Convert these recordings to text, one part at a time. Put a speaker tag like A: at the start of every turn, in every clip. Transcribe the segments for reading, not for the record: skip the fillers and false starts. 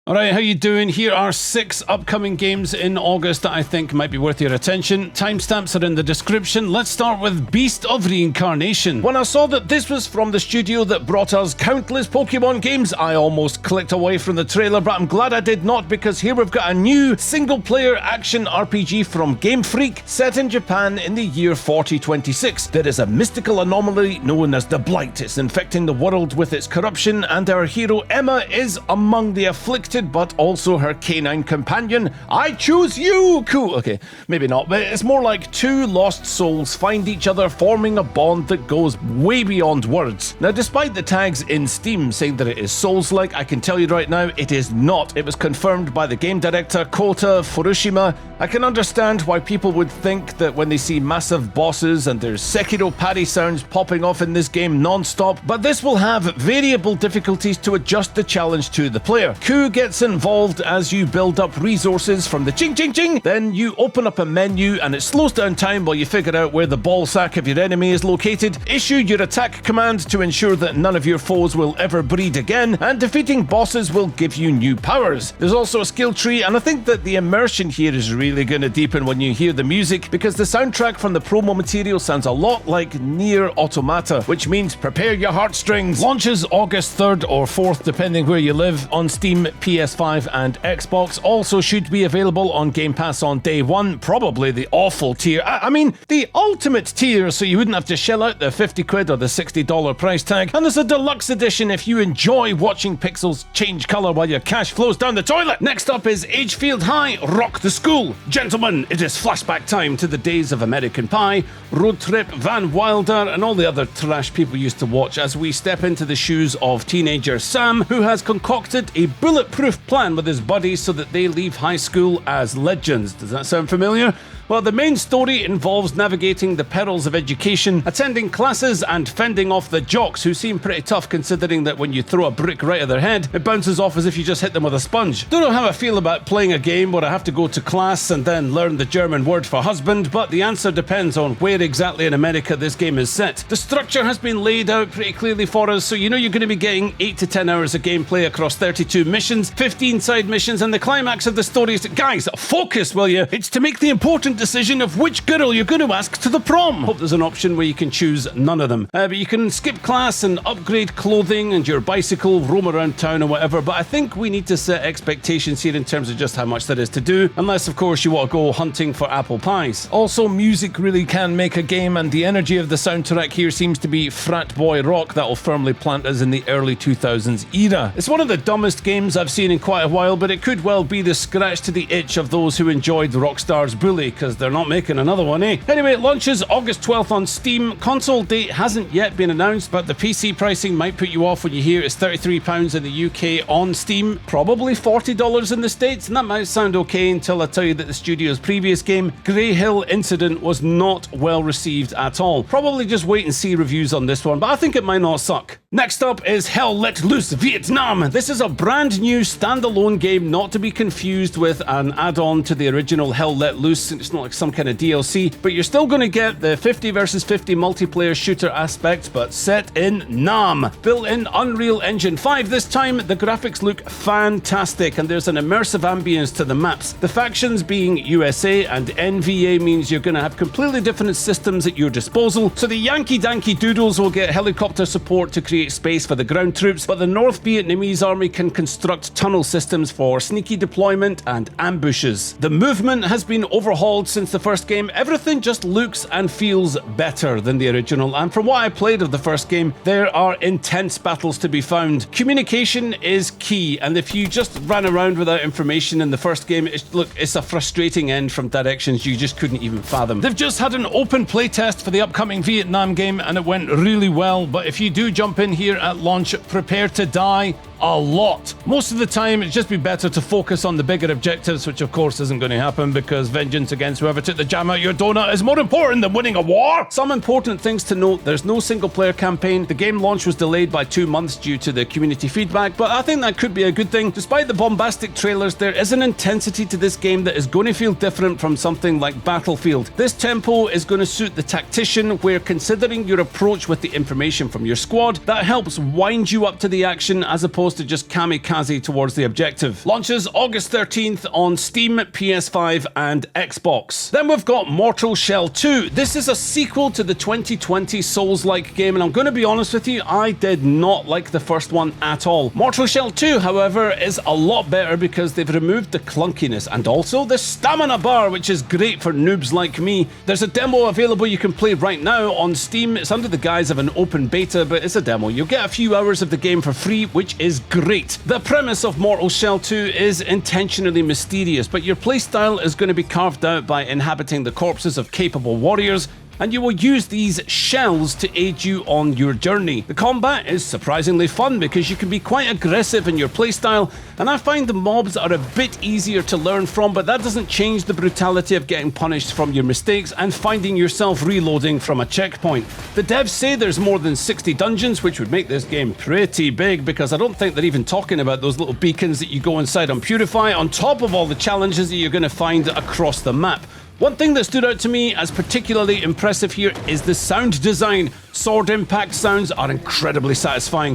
A: Alright, how you doing? Here are 6 upcoming games in August that I think might be worth your attention. Timestamps are in the description. Let's start with Beast of Reincarnation. When I saw that this was from the studio that brought us countless Pokemon games, I almost clicked away from the trailer, but I'm glad I did not, because here we've got a new single-player action RPG from Game Freak, set in Japan in the year 4026. There is a mystical anomaly known as the Blight. It's infecting the world with its corruption, and our hero Emma is among the afflicted, but also her canine companion. I choose you! Cool. Okay, maybe not, but it's more like two lost souls find each other, forming a bond that goes way beyond words. Now, despite the tags in Steam saying that it is Souls-like, I can tell you right now, it is not. It was confirmed by the game director, Kota Furushima. I can understand why people would think that when they see massive bosses and there's Sekiro parry sounds popping off in this game non-stop, but this will have variable difficulties to adjust the challenge to the player. Ku gets involved as you build up resources from the ching ching ching. Then you open up a menu and it slows down time while you figure out where the ball sack of your enemy is located. Issue your attack command to ensure that none of your foes will ever breed again, and defeating bosses will give you new powers. There's also a skill tree, and I think that the immersion here is really going to deepen when you hear the music, because the soundtrack from the promo material sounds a lot like Nier Automata, which means prepare your heartstrings. Launches August 3rd or 4th depending where you live on Steam, PS5 and Xbox. Also should be available on Game Pass on day 1, probably the awful tier. I mean, the ultimate tier, so you wouldn't have to shell out the 50 quid or the $60 price tag. And there's a deluxe edition if you enjoy watching pixels change colour while your cash flows down the toilet. Next up is Agefield High, Rock the School. Gentlemen, it is flashback time to the days of American Pie, Road Trip, Van Wilder, and all the other trash people used to watch as we step into the shoes of teenager Sam, who has concocted a bulletproof plan with his buddies so that they leave high school as legends. Does that sound familiar? Well, the main story involves navigating the perils of education, attending classes, and fending off the jocks, who seem pretty tough considering that when you throw a brick right at their head, it bounces off as if you just hit them with a sponge. Don't know how I feel about playing a game where I have to go to class and then learn the German word for husband, but the answer depends on where exactly in America this game is set. The structure has been laid out pretty clearly for us, so you know you're going to be getting 8 to 10 hours of gameplay across 32 missions, 15 side missions, and the climax of the story is... Guys, focus, will you? It's to make the important decision of which girl you're going to ask to the prom. Hope there's an option where you can choose none of them. But you can skip class and upgrade clothing and your bicycle, roam around town or whatever, but I think we need to set expectations here in terms of just how much there is to do, unless of course you want to go hunting for apple pies. Also, music really can make a game, and the energy of the soundtrack here seems to be frat boy rock that'll firmly plant us in the early 2000s era. It's one of the dumbest games I've seen in quite a while, but it could well be the scratch to the itch of those who enjoyed Rockstar's Bully, because they're not making another one, eh? Anyway, it launches August 12th on Steam. Console date hasn't yet been announced, but the PC pricing might put you off when you hear it's £33 in the UK on Steam, probably $40 in the States, and that might sound okay until I tell you that the studio's previous game, Grey Hill Incident, was not well received at all. Probably just wait and see reviews on this one, but I think it might not suck. Next up is Hell Let Loose Vietnam. This is a brand new standalone game, not to be confused with an add-on to the original Hell Let Loose. It's not like some kind of DLC, but you're still going to get the 50 versus 50 multiplayer shooter aspect, but set in Nam. Built in Unreal Engine 5 this time, the graphics look fantastic, and there's an immersive ambience to the maps. The factions being USA and NVA means you're going to have completely different systems at your disposal, so the Yankee Danky Doodles will get helicopter support to create space for the ground troops, but the North Vietnamese army can construct tunnel systems for sneaky deployment and ambushes. The movement has been overhauled since the first game. Everything just looks and feels better than the original, and from what I played of the first game, there are intense battles to be found. Communication is key, and if you just ran around without information in the first game, it's a frustrating end from directions you just couldn't even fathom. They've just had an open playtest for the upcoming Vietnam game, and it went really well, but if you do jump in here at launch, prepare to die a lot. Most of the time, it'd just be better to focus on the bigger objectives, which of course isn't going to happen because vengeance against whoever took the jam out your donut is more important than winning a war. Some important things to note: there's no single player campaign. The game launch was delayed by 2 months due to the community feedback, but I think that could be a good thing. Despite the bombastic trailers, there is an intensity to this game that is going to feel different from something like Battlefield. This tempo is going to suit the tactician, where considering your approach with the information from your squad, that helps wind you up to the action as opposed opposed to just kamikaze towards the objective. Launches August 13th on Steam, PS5 and Xbox. Then we've got Mortal Shell 2. This is a sequel to the 2020 Souls-like game, and I'm going to be honest with you, I did not like the first one at all. Mortal Shell 2, however, is a lot better because they've removed the clunkiness and also the stamina bar, which is great for noobs like me. There's a demo available you can play right now on Steam. It's under the guise of an open beta, but it's a demo. You'll get a few hours of the game for free, which is great. The premise of Mortal Shell 2 is intentionally mysterious, but your playstyle is going to be carved out by inhabiting the corpses of capable warriors, and you will use these shells to aid you on your journey. The combat is surprisingly fun because you can be quite aggressive in your playstyle, and I find the mobs are a bit easier to learn from, but that doesn't change the brutality of getting punished from your mistakes and finding yourself reloading from a checkpoint. The devs say there's more than 60 dungeons, which would make this game pretty big, because I don't think they're even talking about those little beacons that you go inside on Purify, on top of all the challenges that you're going to find across the map. One thing that stood out to me as particularly impressive here is the sound design. Sword impact sounds are incredibly satisfying.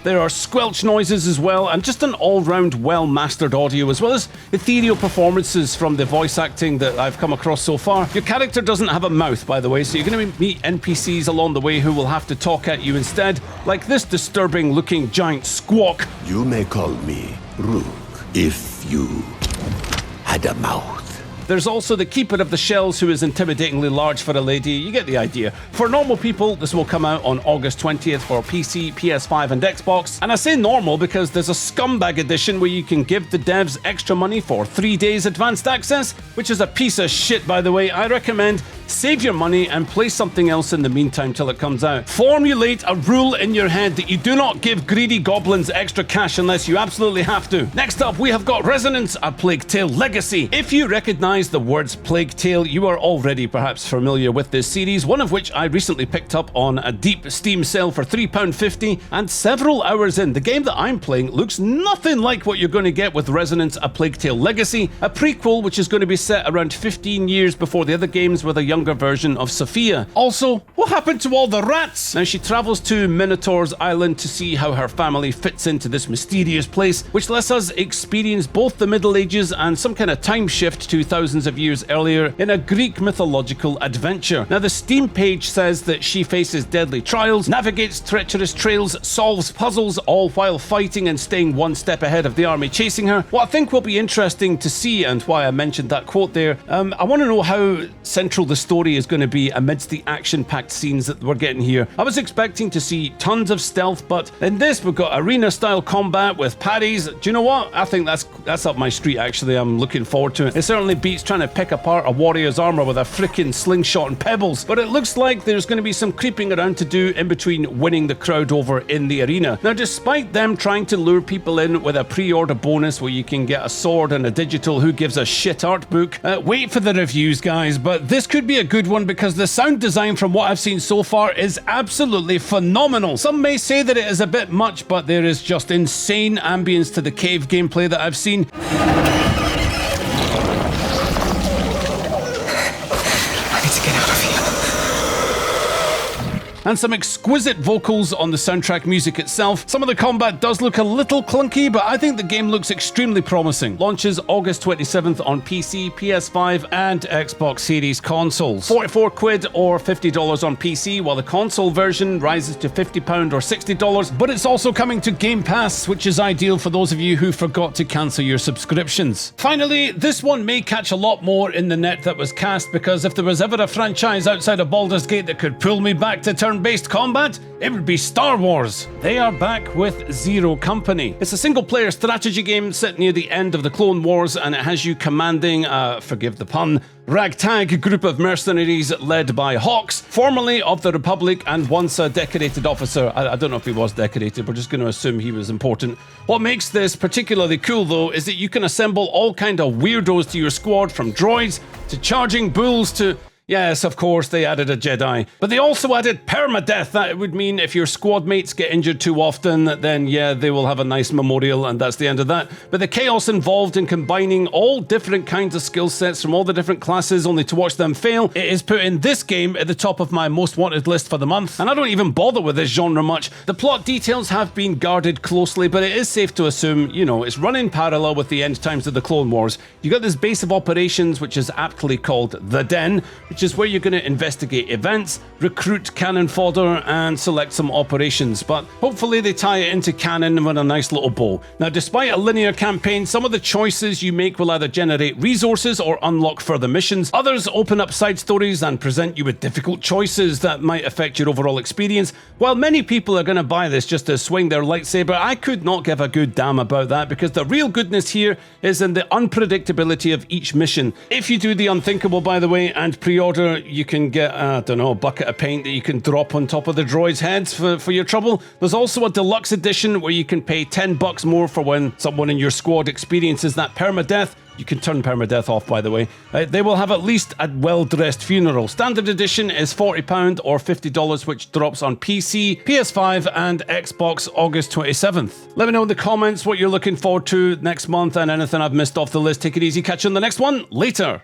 A: There are squelch noises as well, and just an all-round well-mastered audio, as well as ethereal performances from the voice acting that I've come across so far. Your character doesn't have a mouth, by the way, so you're going to meet NPCs along the way who will have to talk at you instead, like this disturbing-looking giant squawk.
B: You may call me Rook if you had a mouth.
A: There's also the Keeper of the Shells, who is intimidatingly large for a lady. You get the idea. For normal people, this will come out on August 20th for PC, PS5 and Xbox. And I say normal because there's a scumbag edition where you can give the devs extra money for 3 days advanced access, which is a piece of shit, by the way. I recommend save your money and play something else in the meantime till it comes out. Formulate a rule in your head that you do not give greedy goblins extra cash unless you absolutely have to. Next up, we have got Resonance, A Plague Tale Legacy. If you recognize the words Plague Tale, you are already perhaps familiar with this series, one of which I recently picked up on a deep Steam sale for £3.50, and several hours in, the game that I'm playing looks nothing like what you're going to get with Resonance, A Plague Tale Legacy, a prequel which is going to be set around 15 years before the other games with a younger version of Sophia. Also, what happened to all the rats? Now, she travels to Minotaur's Island to see how her family fits into this mysterious place, which lets us experience both the Middle Ages and some kind of time shift to thousands of years earlier in a Greek mythological adventure. Now, the Steam page says that she faces deadly trials, navigates treacherous trails, solves puzzles, all while fighting and staying one step ahead of the army chasing her. What I think will be interesting to see, and why I mentioned that quote there, I want to know how central the story is going to be amidst the action-packed scenes that we're getting here. I was expecting to see tons of stealth, but in this we've got arena-style combat with parries. Do you know what? I think that's up my street, actually. I'm looking forward to it. It certainly beats trying to pick apart a warrior's armor with a frickin' slingshot and pebbles, but it looks like there's going to be some creeping around to do in between winning the crowd over in the arena. Now, despite them trying to lure people in with a pre-order bonus where you can get a sword and a digital who gives a shit art book, wait for the reviews, guys, but this could be a good one because the sound design from what I've seen so far is absolutely phenomenal. Some may say that it is a bit much, but there is just insane ambience to the cave gameplay that I've seen. And some exquisite vocals on the soundtrack music itself. Some of the combat does look a little clunky, but I think the game looks extremely promising. Launches August 27th on PC, PS5 and Xbox Series consoles. 44 quid or $50 on PC, while the console version rises to £50 or $60, but it's also coming to Game Pass, which is ideal for those of you who forgot to cancel your subscriptions. Finally, this one may catch a lot more in the net that was cast, because if there was ever a franchise outside of Baldur's Gate that could pull me back to turn-based combat, it would be Star Wars. They are back with Zero Company. It's a single-player strategy game set near the end of the Clone Wars, and it has you commanding, forgive the pun, ragtag group of mercenaries led by Hawks, formerly of the Republic and once a decorated officer. I don't know if he was decorated, we're just going to assume he was important. What makes this particularly cool, though, is that you can assemble all kind of weirdos to your squad, from droids to charging bulls to Yes, of course, they added a Jedi. But they also added permadeath. That would mean if your squad mates get injured too often, then yeah, they will have a nice memorial, and that's the end of that. But the chaos involved in combining all different kinds of skill sets from all the different classes only to watch them fail, it is putting this game at the top of my most wanted list for the month. And I don't even bother with this genre much. The plot details have been guarded closely, but it is safe to assume, you know, it's running parallel with the end times of the Clone Wars. You got this base of operations, which is aptly called The Den, which is where you're going to investigate events, recruit cannon fodder, and select some operations. But hopefully they tie it into canon with a nice little bow. Now, despite a linear campaign, some of the choices you make will either generate resources or unlock further missions. Others open up side stories and present you with difficult choices that might affect your overall experience. While many people are going to buy this just to swing their lightsaber, I could not give a good damn about that, because the real goodness here is in the unpredictability of each mission. If you do the unthinkable, by the way, and pre-order, you can get, I don't know, a bucket of paint that you can drop on top of the droids' heads for your trouble. There's also a deluxe edition where you can pay $10 more for when someone in your squad experiences that permadeath. You can turn permadeath off, by the way. They will have at least a well-dressed funeral. Standard edition is £40 or $50, which drops on PC, PS5 and Xbox August 27th. Let me know in the comments what you're looking forward to next month and anything I've missed off the list. Take it easy, catch you on the next one later.